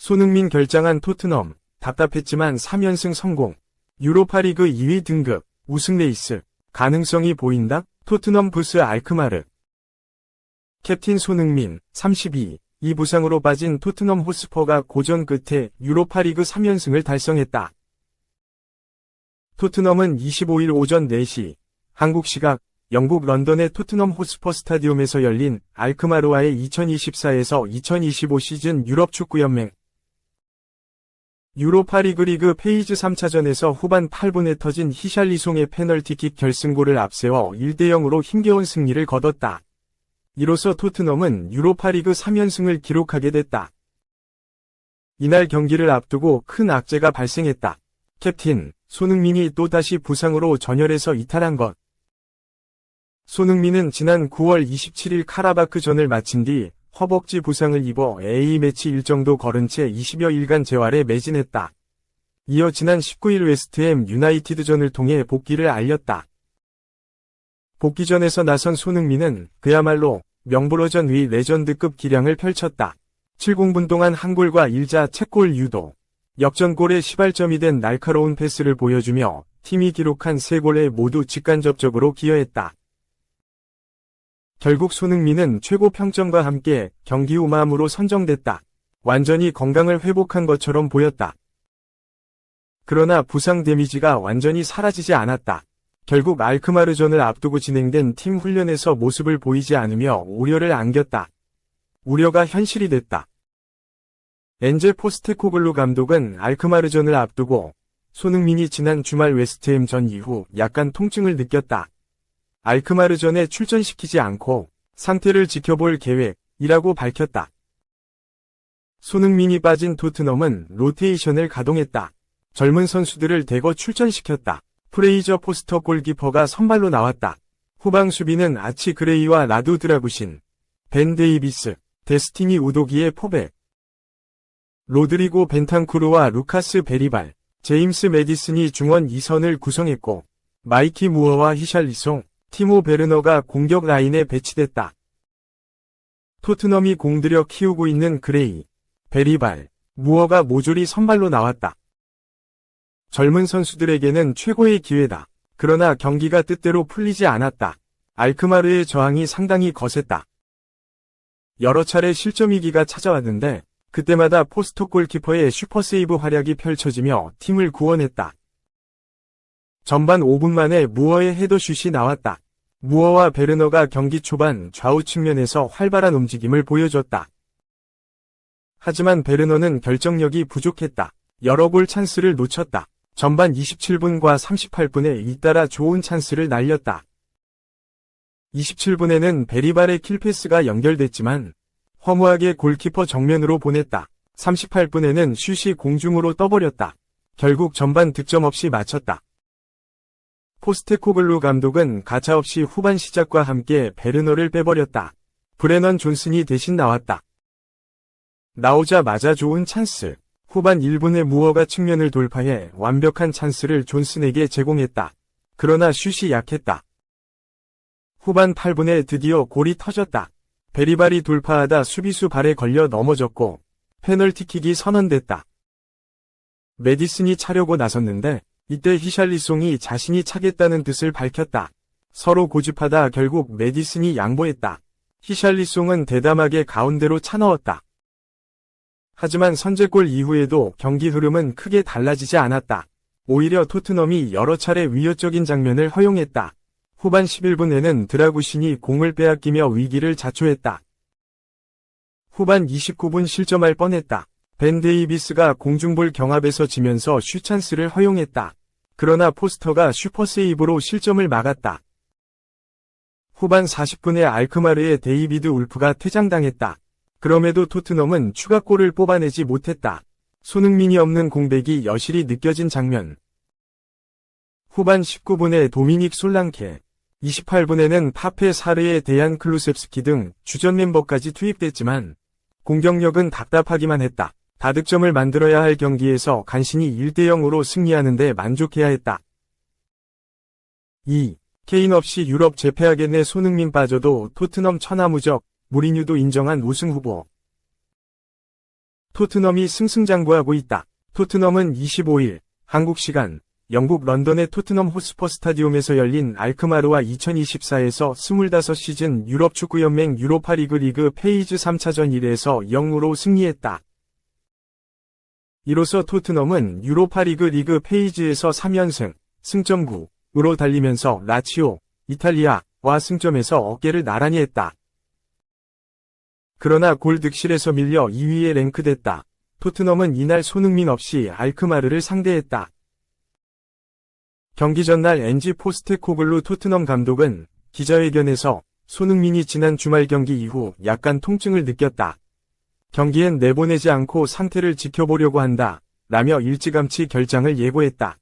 손흥민 결장한 토트넘, 답답했지만 3연승 성공. 유로파리그 2위 등급, 우승 레이스, 가능성이 보인다? 토트넘 부스 알크마르. 캡틴 손흥민, 32, 이 부상으로 빠진 토트넘 호스퍼가 고전 끝에 유로파리그 3연승을 달성했다. 토트넘은 25일 오전 4시, 한국 시각, 영국 런던의 토트넘 호스퍼 스타디움에서 열린 알크마르와의 2024에서 2025 시즌 유럽 축구연맹 유로파리그 리그 페이즈 3차전에서 후반 8분에 터진 히샬리송의 페널티킥 결승골을 앞세워 1대0으로 힘겨운 승리를 거뒀다. 이로써 토트넘은 유로파리그 3연승을 기록하게 됐다. 이날 경기를 앞두고 큰 악재가 발생했다. 캡틴 손흥민이 또다시 부상으로 전열에서 이탈한 것. 손흥민은 지난 9월 27일 카라바크전을 마친 뒤 허벅지 부상을 입어 A매치 일정도 거른 채 20여일간 재활에 매진했다. 이어 지난 19일 웨스트햄 유나이티드전을 통해 복귀를 알렸다. 복귀전에서 나선 손흥민은 그야말로 명불허전 위 레전드급 기량을 펼쳤다. 70분 동안 한 골과 1자 채골 유도, 역전골의 시발점이 된 날카로운 패스를 보여주며 팀이 기록한 3골에 모두 직간접적으로 기여했다. 결국 손흥민은 최고 평점과 함께 경기 후 마음으로 선정됐다. 완전히 건강을 회복한 것처럼 보였다. 그러나 부상 데미지가 완전히 사라지지 않았다. 결국 알크마르전을 앞두고 진행된 팀 훈련에서 모습을 보이지 않으며 우려를 안겼다. 우려가 현실이 됐다. 엔제 포스테코글루 감독은 알크마르전을 앞두고 손흥민이 지난 주말 웨스트햄전 이후 약간 통증을 느꼈다. 알크마르전에 출전시키지 않고 상태를 지켜볼 계획이라고 밝혔다. 손흥민이 빠진 토트넘은 로테이션을 가동했다. 젊은 선수들을 대거 출전시켰다. 프레이저 포스터 골키퍼가 선발로 나왔다. 후방 수비는 아치 그레이와 라두 드라구신, 벤 데이비스, 데스티니 우도기의 포백, 로드리고 벤탄쿠르와 루카스 베리발, 제임스 매디슨이 중원 2선을 구성했고 마이키 무어와 히샬리송, 티모 베르너가 공격 라인에 배치됐다. 토트넘이 공들여 키우고 있는 그레이, 베리발, 무어가 모조리 선발로 나왔다. 젊은 선수들에게는 최고의 기회다. 그러나 경기가 뜻대로 풀리지 않았다. 알크마르의 저항이 상당히 거셌다. 여러 차례 실점 위기가 찾아왔는데 그때마다 포스토 골키퍼의 슈퍼세이브 활약이 펼쳐지며 팀을 구원했다. 전반 5분 만에 무어의 헤더슛이 나왔다. 무어와 베르너가 경기 초반 좌우 측면에서 활발한 움직임을 보여줬다. 하지만 베르너는 결정력이 부족했다. 여러 골 찬스를 놓쳤다. 전반 27분과 38분에 잇따라 좋은 찬스를 날렸다. 27분에는 베리발의 킬패스가 연결됐지만 허무하게 골키퍼 정면으로 보냈다. 38분에는 슛이 공중으로 떠버렸다. 결국 전반 득점 없이 마쳤다. 포스테코글루 감독은 가차없이 후반 시작과 함께 베르너를 빼버렸다. 브레넌 존슨이 대신 나왔다. 나오자마자 좋은 찬스. 후반 1분에 무어가 측면을 돌파해 완벽한 찬스를 존슨에게 제공했다. 그러나 슛이 약했다. 후반 8분에 드디어 골이 터졌다. 베리발이 돌파하다 수비수 발에 걸려 넘어졌고 페널티킥이 선언됐다. 매디슨이 차려고 나섰는데 이때 히샬리송이 자신이 차겠다는 뜻을 밝혔다. 서로 고집하다 결국 매디슨이 양보했다. 히샬리송은 대담하게 가운데로 차넣었다. 하지만 선제골 이후에도 경기 흐름은 크게 달라지지 않았다. 오히려 토트넘이 여러 차례 위협적인 장면을 허용했다. 후반 11분에는 드라구신이 공을 빼앗기며 위기를 자초했다. 후반 29분 실점할 뻔했다. 벤 데이비스가 공중볼 경합에서 지면서 슛 찬스를 허용했다. 그러나 포스터가 슈퍼세이브로 실점을 막았다. 후반 40분에 알크마르의 데이비드 울프가 퇴장당했다. 그럼에도 토트넘은 추가골을 뽑아내지 못했다. 손흥민이 없는 공백이 여실히 느껴진 장면. 후반 19분에 도미닉 솔랑케, 28분에는 파페 사르에 대한 클루셉스키 등 주전 멤버까지 투입됐지만 공격력은 답답하기만 했다. 다득점을 만들어야 할 경기에서 간신히 1대0으로 승리하는 데 만족해야 했다. 2. 케인 없이 유럽 재패하겠네. 손흥민 빠져도 토트넘 천하무적, 무리뉴도 인정한 우승 후보. 토트넘이 승승장구하고 있다. 토트넘은 25일 한국 시간 영국 런던의 토트넘 호스퍼 스타디움에서 열린 알크마르와 2024에서 25시즌 유럽축구연맹 유로파리그 리그 페이즈 3차전 1에서 0으로 승리했다. 이로써 토트넘은 유로파리그 리그 페이즈에서 3연승, 승점 9으로 달리면서 라치오, 이탈리아와 승점에서 어깨를 나란히 했다. 그러나 골 득실에서 밀려 2위에 랭크됐다. 토트넘은 이날 손흥민 없이 알크마르를 상대했다. 경기 전날 엔지 포스테코글루 토트넘 감독은 기자회견에서 손흥민이 지난 주말 경기 이후 약간 통증을 느꼈다. 경기엔 내보내지 않고 상태를 지켜보려고 한다. 라며 일찌감치 결장을 예고했다.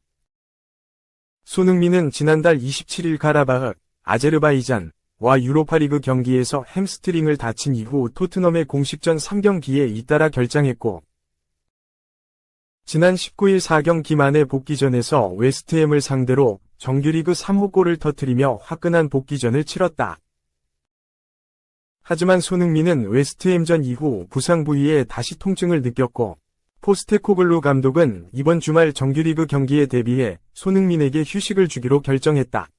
손흥민은 지난달 27일 가라바흐, 아제르바이잔과 유로파리그 경기에서 햄스트링을 다친 이후 토트넘의 공식전 3경기에 잇따라 결장했고 지난 19일 4경기 만에 복귀전에서 웨스트햄을 상대로 정규리그 3호 골을 터뜨리며 화끈한 복귀전을 치렀다. 하지만 손흥민은 웨스트햄전 이후 부상 부위에 다시 통증을 느꼈고 포스테코글루 감독은 이번 주말 정규리그 경기에 대비해 손흥민에게 휴식을 주기로 결정했다.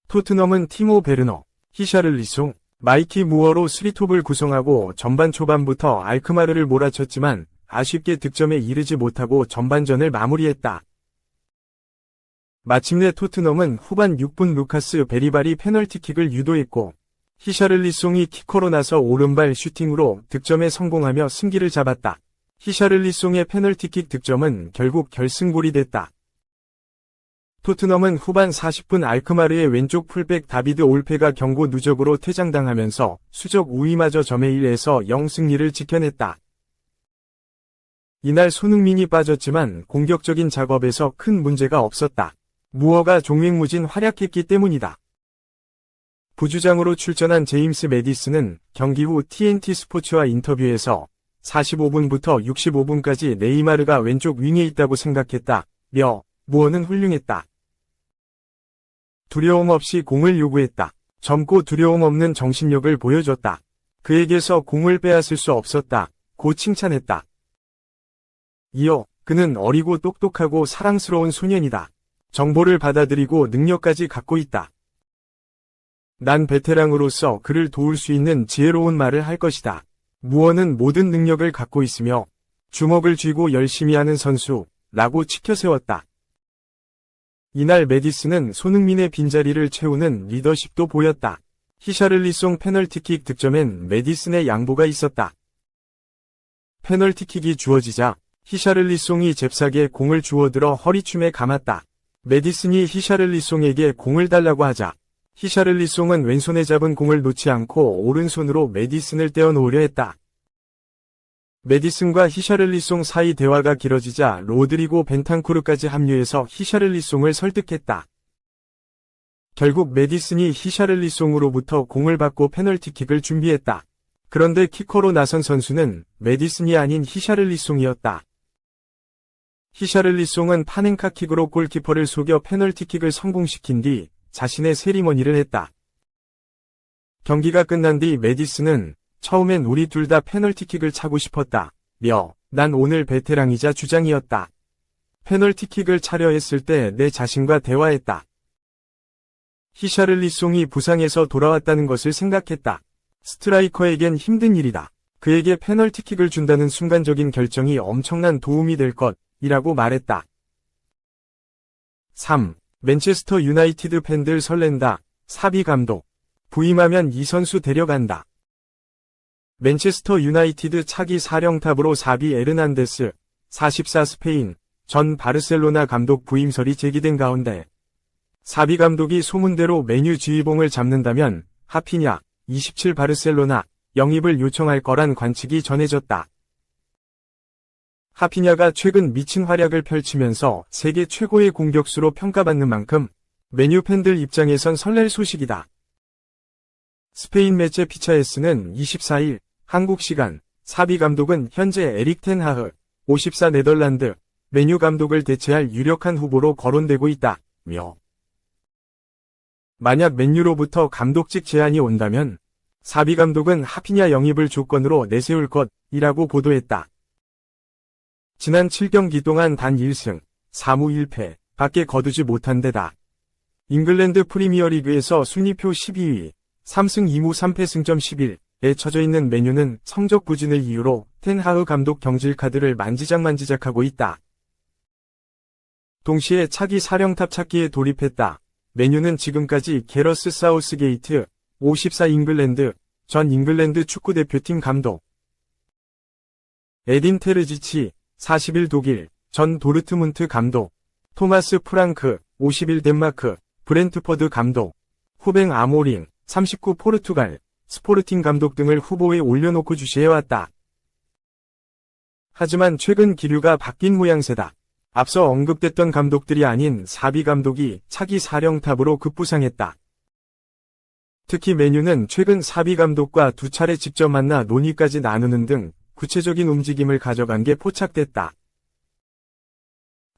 토트넘은 티모 베르너, 히샤를리송, 마이키 무어로 3톱을 구성하고 전반 초반부터 알크마르를 몰아쳤지만 아쉽게 득점에 이르지 못하고 전반전을 마무리했다. 마침내 토트넘은 후반 6분 루카스 베리발이 페널티킥을 유도했고 히샤를리송이 키커로 나서 오른발 슈팅으로 득점에 성공하며 승기를 잡았다. 히샤를리송의 페널티킥 득점은 결국 결승골이 됐다. 토트넘은 후반 40분 알크마르의 왼쪽 풀백 다비드 올페가 경고 누적으로 퇴장당하면서 수적 우위마저 점에 1에서 0 승리를 지켜냈다. 이날 손흥민이 빠졌지만 공격적인 작업에서 큰 문제가 없었다. 무어가 종횡무진 활약했기 때문이다. 부주장으로 출전한 제임스 매디슨은 경기 후 TNT 스포츠와 인터뷰에서 45분부터 65분까지 네이마르가 왼쪽 윙에 있다고 생각했다. 무어는 훌륭했다. 두려움 없이 공을 요구했다. 젊고 두려움 없는 정신력을 보여줬다. 그에게서 공을 빼앗을 수 없었다. 고 칭찬했다. 이어 그는 어리고 똑똑하고 사랑스러운 소년이다. 정보를 받아들이고 능력까지 갖고 있다. 난 베테랑으로서 그를 도울 수 있는 지혜로운 말을 할 것이다. 무어는 모든 능력을 갖고 있으며 주먹을 쥐고 열심히 하는 선수라고 치켜세웠다. 이날 매디슨은 손흥민의 빈자리를 채우는 리더십도 보였다. 히샤를리송 페널티킥 득점엔 매디슨의 양보가 있었다. 페널티킥이 주어지자 히샤를리송이 잽싸게 공을 주워들어 허리춤에 감았다. 매디슨이 히샤를리송에게 공을 달라고 하자 히샤를리송은 왼손에 잡은 공을 놓지 않고 오른손으로 매디슨을 떼어놓으려 했다. 매디슨과 히샤를리송 사이 대화가 길어지자 로드리고 벤탄쿠르까지 합류해서 히샤를리송을 설득했다. 결국 매디슨이 히샤를리송으로부터 공을 받고 페널티킥을 준비했다. 그런데 키커로 나선 선수는 매디슨이 아닌 히샤를리송이었다. 히샤를리송은 파넨카킥으로 골키퍼를 속여 페널티킥을 성공시킨 뒤 자신의 세리머니를 했다. 경기가 끝난 뒤 매디슨은 처음엔 우리 둘 다 페널티킥을 차고 싶었다. 난 오늘 베테랑이자 주장이었다. 페널티킥을 차려 했을 때 내 자신과 대화했다. 히샤를리송이 부상에서 돌아왔다는 것을 생각했다. 스트라이커에겐 힘든 일이다. 그에게 페널티킥을 준다는 순간적인 결정이 엄청난 도움이 될 것이라고 말했다. 3. 맨체스터 유나이티드 팬들 설렌다. 사비 감독. 부임하면 이 선수 데려간다. 맨체스터 유나이티드 차기 사령탑으로 사비 에르난데스, 44 스페인, 전 바르셀로나 감독 부임설이 제기된 가운데 사비 감독이 소문대로 메뉴 지휘봉을 잡는다면 하피냐, 27 바르셀로나, 영입을 요청할 거란 관측이 전해졌다. 하피냐가 최근 미친 활약을 펼치면서 세계 최고의 공격수로 평가받는 만큼 메뉴 팬들 입장에선 설렐 소식이다. 스페인 매체 피차에스는 24일 한국 시간 사비 감독은 현재 에릭 텐 하흐 54 네덜란드 메뉴 감독을 대체할 유력한 후보로 거론되고 있다며 만약 맨유로부터 감독직 제안이 온다면 사비 감독은 하피냐 영입을 조건으로 내세울 것이라고 보도했다. 지난 7경기 동안 단 1승, 4무 1패 밖에 거두지 못한 데다 잉글랜드 프리미어리그에서 순위표 12위, 3승 2무 3패 승점 11에 처져 있는 메뉴는 성적 부진을 이유로 텐하흐 감독 경질 카드를 만지작만지작하고 있다. 동시에 차기 사령탑 찾기에 돌입했다. 메뉴는 지금까지 게러스 사우스게이트, 54 잉글랜드, 전 잉글랜드 축구대표팀 감독, 에딘 테르지치, 41 독일, 전 도르트문트 감독, 토마스 프랑크, 51 덴마크, 브렌트퍼드 감독, 후뱅 아모링, 39 포르투갈, 스포르팅 감독 등을 후보에 올려놓고 주시해왔다. 하지만 최근 기류가 바뀐 모양새다. 앞서 언급됐던 감독들이 아닌 사비 감독이 차기 사령탑으로 급부상했다. 특히 메뉴는 최근 사비 감독과 2차례 직접 만나 논의까지 나누는 등 구체적인 움직임을 가져간 게 포착됐다.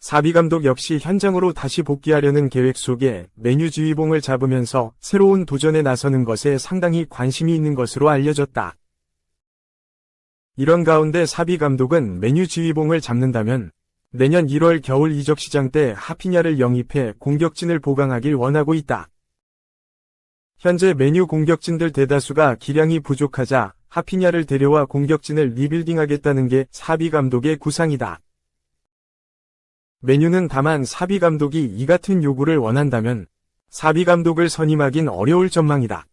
사비 감독 역시 현장으로 다시 복귀하려는 계획 속에 메뉴 지휘봉을 잡으면서 새로운 도전에 나서는 것에 상당히 관심이 있는 것으로 알려졌다. 이런 가운데 사비 감독은 메뉴 지휘봉을 잡는다면 내년 1월 겨울 이적 시장 때 하피냐를 영입해 공격진을 보강하길 원하고 있다. 현재 메뉴 공격진들 대다수가 기량이 부족하자 하피냐를 데려와 공격진을 리빌딩하겠다는 게 사비 감독의 구상이다. 메뉴는 다만 사비 감독이 이 같은 요구를 원한다면 사비 감독을 선임하긴 어려울 전망이다.